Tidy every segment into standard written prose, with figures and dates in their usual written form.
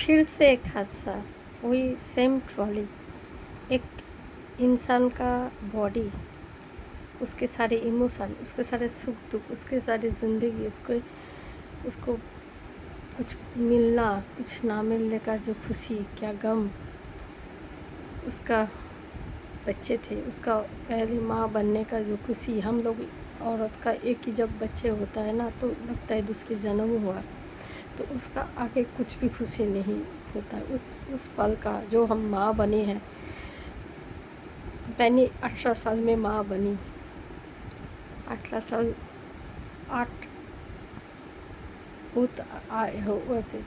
फिर से एक हादसा, वही सेम ट्रॉली। एक इंसान का बॉडी, उसके सारे इमोशन, उसके सारे सुख दुख, उसके सारी ज़िंदगी, उसको उसको कुछ मिलना, कुछ ना मिलने का जो खुशी, क्या गम। उसका बच्चे थे, उसका पहली माँ बनने का जो खुशी। हम लोग औरत का एक ही जब बच्चे होता है ना, तो लगता है दूसरी जन्म हुआ। तो उसका आगे कुछ भी खुशी नहीं होता है उस पल का, जो हम माँ बने हैं। मैंने 18 साल में माँ बनी, 18 साल 8 बहुत आए हो वैसे।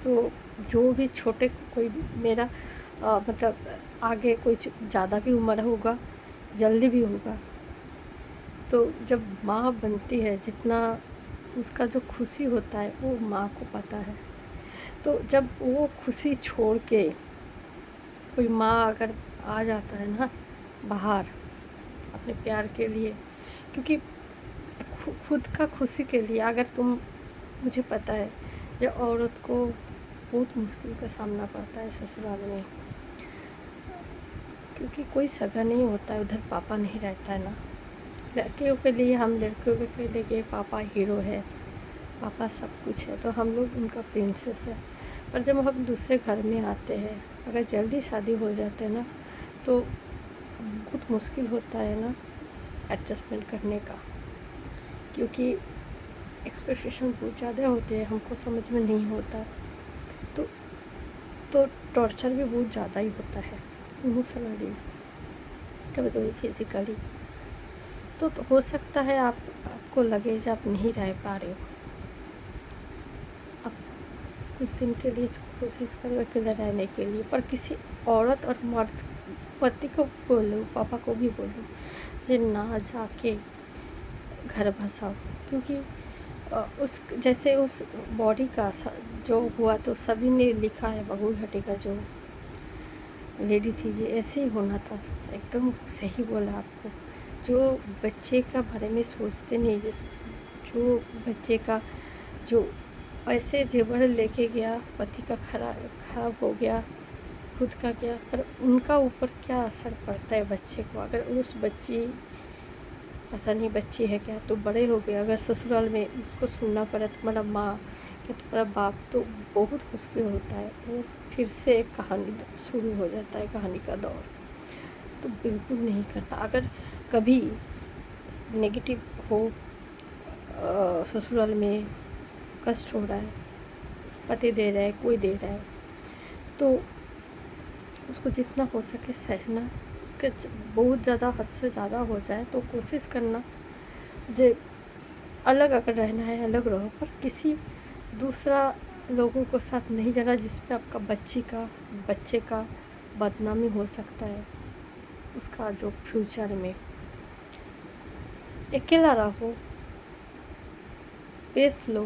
तो जो भी छोटे कोई भी मेरा मतलब आगे कोई ज़्यादा भी उम्र होगा, जल्दी भी होगा। तो जब माँ बनती है, जितना उसका जो खुशी होता है वो माँ को पता है। तो जब वो खुशी छोड़ के कोई माँ अगर आ जाता है ना बाहर अपने प्यार के लिए, क्योंकि खुद का खुशी के लिए, अगर तुम, मुझे पता है जब औरत को बहुत मुश्किल का सामना पड़ता है ससुराल में, क्योंकि कोई सगा नहीं होता है, उधर पापा नहीं रहता है ना। लड़कियों के लिए, हम लड़कियों के लिए पापा हीरो है, पापा सब कुछ है, तो हम लोग उनका प्रिंसेस है। पर जब हम दूसरे घर में आते हैं, अगर जल्दी शादी हो जाते हैं ना, तो बहुत मुश्किल होता है ना एडजस्टमेंट करने का, क्योंकि एक्सपेक्टेशन बहुत ज़्यादा होते हैं, हमको समझ में नहीं होता। तो टॉर्चर भी बहुत ज़्यादा ही होता है इमोशनली, कभी कभी फिज़िकली। तो हो सकता है आपको लगे जब आप नहीं रह पा रहे हो, आप कुछ दिन के लिए कोशिश करो अकेले रहने के लिए, पर किसी औरत और मर्द, पति को बोलो, पापा को भी बोलो, जे ना जाके घर बसाओ। क्योंकि उस जैसे उस बॉडी का जो हुआ, तो सभी ने लिखा है, बबूल हटी का जो लेडी थी जी, ऐसे ही होना था। एकदम सही बोला आपको। जो बच्चे का बारे में सोचते नहीं, जो बच्चे का जो ऐसे जेवर लेके गया, पति का खराब हो गया, खुद का गया, पर उनका ऊपर क्या असर पड़ता है बच्चे को। अगर उस बच्ची, पता नहीं बच्ची है क्या, तो बड़े हो गए, अगर ससुराल में उसको सुनना पड़ा तुम्हारा माँ क्या तुम्हारा बाप, तो बहुत मुश्किल होता है। वो फिर से एक कहानी शुरू हो जाता है, कहानी का दौर। तो बिल्कुल नहीं करना। अगर कभी नेगेटिव हो, ससुराल में कष्ट हो रहा है, पति दे रहा है, कोई दे रहा है, तो उसको जितना हो सके सहना। उसके बहुत ज़्यादा, हद से ज़्यादा हो जाए तो कोशिश करना जे अलग अगर रहना है अलग रहो, पर किसी दूसरा लोगों को साथ नहीं जाना जिसमें आपका बच्चे का बदनामी हो सकता है, उसका जो फ्यूचर में। अकेला रहो, स्पेस लो,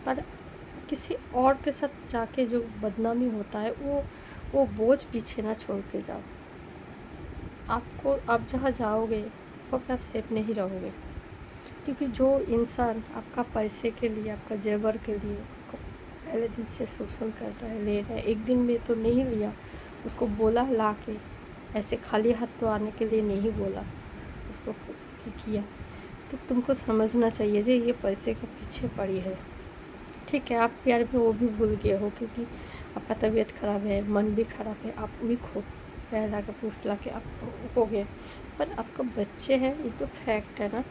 पर किसी और के साथ जाके जो बदनामी होता है, वो बोझ पीछे ना छोड़ के जाओ। आप जहाँ जाओगे वहाँ पे आप सेफ नहीं रहोगे, क्योंकि जो इंसान आपका पैसे के लिए, आपका जेवर के लिए पहले दिन से शोषण कर रहा है, ले रहा है, एक दिन में तो नहीं लिया, उसको बोला ला के, ऐसे खाली हाथ तो आने के लिए नहीं बोला, उसको किया। तो तुमको समझना चाहिए जे ये पैसे के पीछे पड़ी है। ठीक है, आप प्यार में वो भी भूल गए हो, क्योंकि आपका तबीयत ख़राब है, मन भी ख़राब है, आप वीक हो, पैर ला के पूछ ला के आप हो गए, पर आपका बच्चे हैं, ये तो फैक्ट है ना।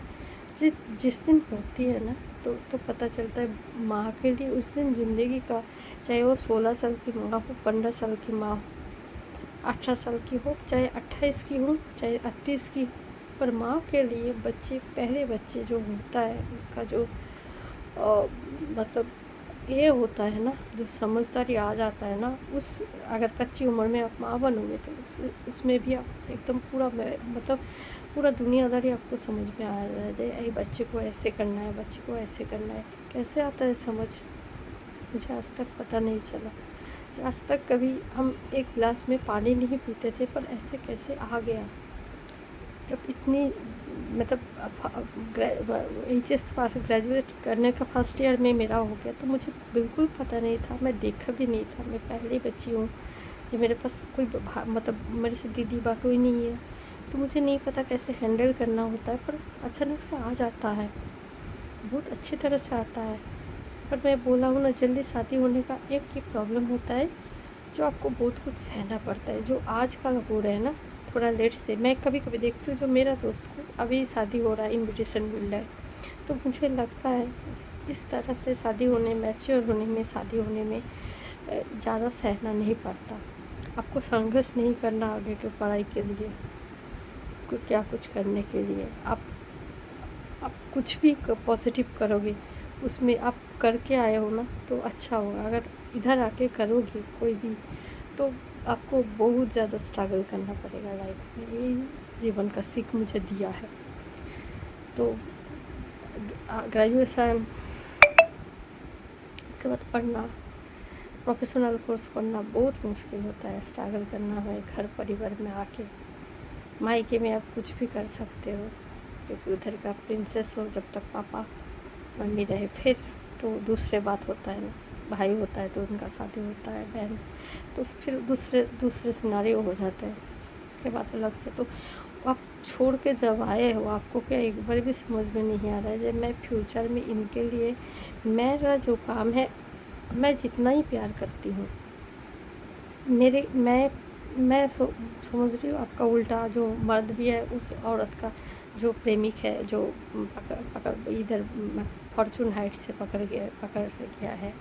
जिस दिन होती है ना, तो पता चलता है माँ के लिए उस दिन ज़िंदगी का, चाहे वो 16 साल की माँ हो, 15 साल की माँ हो, 18 साल की हो, चाहे 28 की हो, चाहे 38 की, पर माँ के लिए बच्चे, पहले बच्चे जो होता है, उसका जो मतलब ये होता है ना, जो समझदारी आ जाता है ना, उस अगर कच्ची उम्र में आप माँ बनोगे, तो उसमें भी आप एकदम पूरा, मतलब पूरा दुनियादारी आपको समझ में आ जाए, बच्चे को ऐसे करना है, बच्चे को ऐसे करना है। कैसे आता है समझ, मुझे आज तक पता नहीं चला। आज तक कभी हम एक गिलास में पानी नहीं पीते थे, पर ऐसे कैसे आ गया। जब इतनी मतलब HS पास ग्रेजुएट करने का फर्स्ट ईयर में मेरा हो गया, तो मुझे बिल्कुल पता नहीं था, मैं देखा भी नहीं था, मैं पहली बच्ची हूँ जो मेरे पास कोई मतलब मेरे से दीदी बा कोई नहीं है, तो मुझे नहीं पता कैसे हैंडल करना होता है, पर अचानक से आ जाता है, बहुत अच्छी तरह से आता है। पर मैं बोला हूँ ना, जल्दी शादी होने का एक ही प्रॉब्लम होता है, जो आपको बहुत कुछ सहना पड़ता है, जो आजकल हो रहा है ना थोड़ा लेट से। मैं कभी कभी देखती हूँ जो मेरा दोस्त को अभी शादी हो रहा है, इन्विटेशन मिल रहा है, तो मुझे लगता है इस तरह से शादी होने, मैच्योर होने में, शादी होने में ज़्यादा सहना नहीं पड़ता। आपको संघर्ष नहीं करना आगे के पढ़ाई के लिए, क्या कुछ करने के लिए। आप कुछ भी पॉजिटिव करोगे, उसमें आप करके आए हो ना तो अच्छा होगा। अगर इधर आके करोगे कोई भी, तो आपको बहुत ज़्यादा स्ट्रगल करना पड़ेगा लाइफ में। ये जीवन का सीख मुझे दिया है। तो ग्रेजुएशन, उसके बाद पढ़ना, प्रोफेशनल कोर्स करना बहुत मुश्किल होता है, स्ट्रगल करना है। घर परिवार में आके मायके में आप कुछ भी कर सकते हो, क्योंकि उधर का प्रिंसेस हो जब तक पापा मम्मी रहे, फिर तो दूसरे बात होता है ना, भाई होता है तो उनका शादी होता है, बहन, तो फिर दूसरे सिनारियो हो जाते हैं। उसके बाद अलग से तो आप छोड़ के जब आए हो, आपको क्या एक बार भी समझ में नहीं आ रहा है जब मैं फ्यूचर में इनके लिए मेरा जो काम है, मैं जितना ही प्यार करती हूँ, मेरे मैं समझ रही हूँ आपका उल्टा जो मर्द भी है, उस औरत का जो प्रेमिक है, जो पकड़ इधर फॉर्चून हाइट से पकड़ गया है,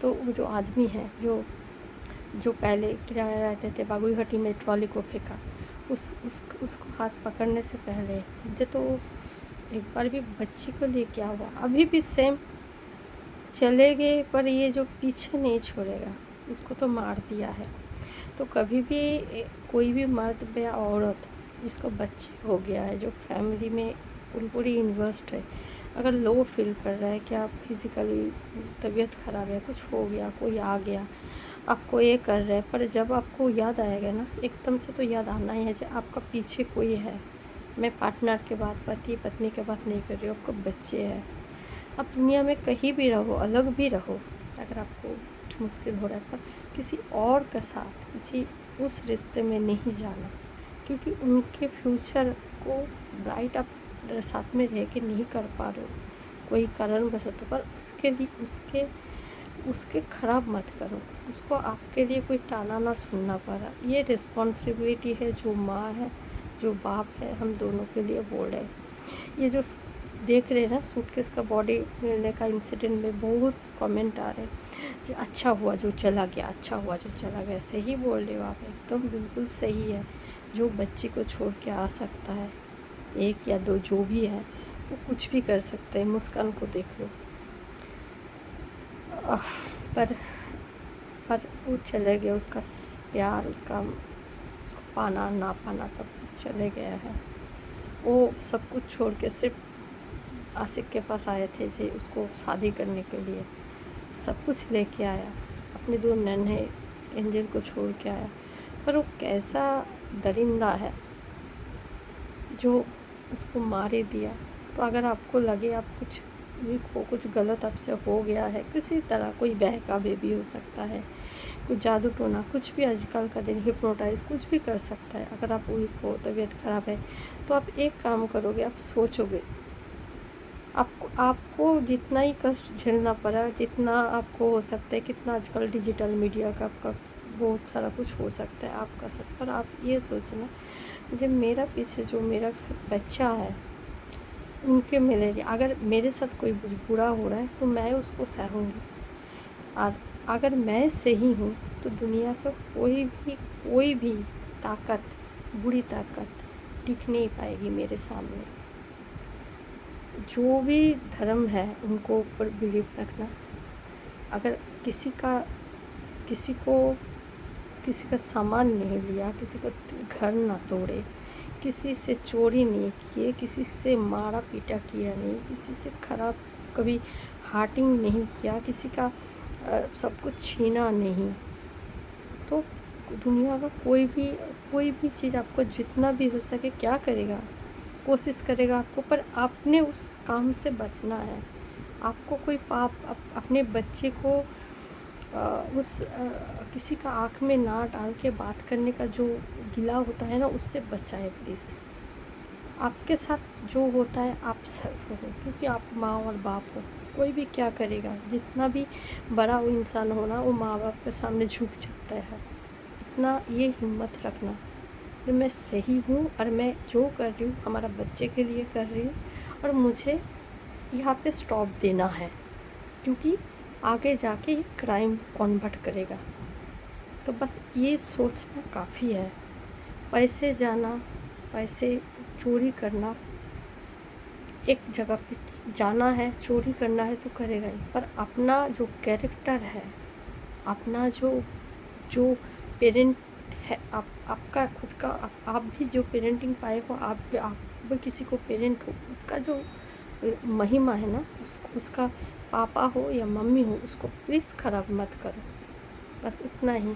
तो वो जो आदमी है जो पहले किराया रहते थे बागुईहट्टी में, ट्रॉली को फेंका, उसको हाथ पकड़ने से पहले मुझे तो एक बार भी बच्ची को लिए क्या हुआ, अभी भी सेम चले गए, पर ये जो पीछे नहीं छोड़ेगा, उसको तो मार दिया है। तो कभी भी कोई भी मर्द या औरत जिसको बच्चे हो गया है, जो फैमिली में पूरी इन्वेस्ट है, अगर लो फील कर रहा है कि आप फिज़िकली तबीयत ख़राब है, कुछ हो गया, कोई आ गया, आपको ये कर रहे हैं, पर जब आपको याद आएगा ना, एकदम से तो याद आना ही है कि आपका पीछे कोई है। मैं पार्टनर के बात, पति पत्नी के बात नहीं कर रही हूँ, आपको बच्चे हैं। आप दुनिया में कहीं भी रहो, अलग भी रहो, अगर आपको कुछ मुश्किल हो रहा है, पर किसी और के साथ किसी उस रिश्ते में नहीं जाना, क्योंकि उनके फ्यूचर को ब्राइट आप साथ में रह के नहीं कर पा रहे हो, कोई कारणवश, पर उसके लिए उसके ख़राब मत करो, उसको आपके लिए कोई ताना ना सुनना पड़ा। ये रिस्पॉन्सिबिलिटी है, जो माँ है, जो बाप है, हम दोनों के लिए बोल रहे हैं। ये जो देख रहे हैं ना सूटकेस का बॉडी मिलने का इंसिडेंट में बहुत कमेंट आ रहे हैं कि अच्छा हुआ जो चला गया, अच्छा हुआ जो चला गया। सही बोल रहे हो आप, एकदम बिल्कुल सही है। जो बच्ची को छोड़ के आ सकता है, एक या दो जो भी है, वो कुछ भी कर सकते हैं। मुस्कान को देख लो, पर वो चले गए, उसका प्यार, उसको पाना ना पाना सब कुछ चले गया है। वो सब कुछ छोड़ के सिर्फ आशिक के पास आए थे जी, उसको शादी करने के लिए सब कुछ लेके आया, अपने दो नन्हे एंजल को छोड़ के आया, पर वो कैसा दरिंदा है जो उसको मार ही दिया। तो अगर आपको लगे आप कुछ गलत आपसे हो गया है, किसी तरह कोई बहका बेबी हो सकता है, कुछ जादू टोना, कुछ भी आजकल का दिन, हिप्नोटाइज कुछ भी कर सकता है। अगर आप वीक हो, तबीयत ख़राब है, तो आप एक काम करोगे, आप सोचोगे, आपको जितना ही कष्ट झेलना पड़ा, जितना आपको हो सकता है, कितना आजकल डिजिटल मीडिया का आपका बहुत सारा कुछ हो सकता है आपका सब, पर आप ये सोचना जब मेरा पीछे जो मेरा बच्चा है, उनके मिले, अगर मेरे साथ कोई बुरा हो रहा है तो मैं उसको सहूँगी, और अगर मैं सही हूँ तो दुनिया का कोई भी ताकत, बुरी ताकत टिक नहीं पाएगी मेरे सामने। जो भी धर्म है उनको ऊपर बिलीव रखना। अगर किसी का सामान नहीं लिया, किसी का घर ना तोड़े, किसी से चोरी नहीं किए, किसी से मारा पीटा किया नहीं, किसी से खराब कभी हार्टिंग नहीं किया, किसी का सब कुछ छीना नहीं, तो दुनिया का कोई भी चीज़ आपको जितना भी हो सके क्या करेगा, कोशिश करेगा आपको, पर आपने उस काम से बचना है। आपको कोई पाप अपने बच्चे को किसी का आँख में ना डाल के बात करने का जो गिला होता है ना, उससे बचाएं प्लीज़। आपके साथ जो होता है आप सह हो, क्योंकि आप माँ और बाप हो। कोई भी क्या करेगा, जितना भी बड़ा वो इंसान हो ना, वो माँ बाप के सामने झुक जाता है। इतना ये हिम्मत रखना कि मैं सही हूँ और मैं जो कर रही हूँ हमारा बच्चे के लिए कर रही हूँ, और मुझे यहाँ पे स्टॉप देना है, क्योंकि आगे जाके ये क्राइम कन्वर्ट करेगा। तो बस ये सोचना काफ़ी है। पैसे जाना, पैसे चोरी करना, एक जगह पे जाना है, चोरी करना है तो करेगा ही, पर अपना जो कैरेक्टर है, अपना जो जो पेरेंट है, आपका खुद का आप भी जो पेरेंटिंग पाए हो, आप भी किसी को पेरेंट हो, उसका जो महिमा है ना, उसका पापा हो या मम्मी हो, उसको प्लीज़ ख़राब मत करो। बस इतना ही।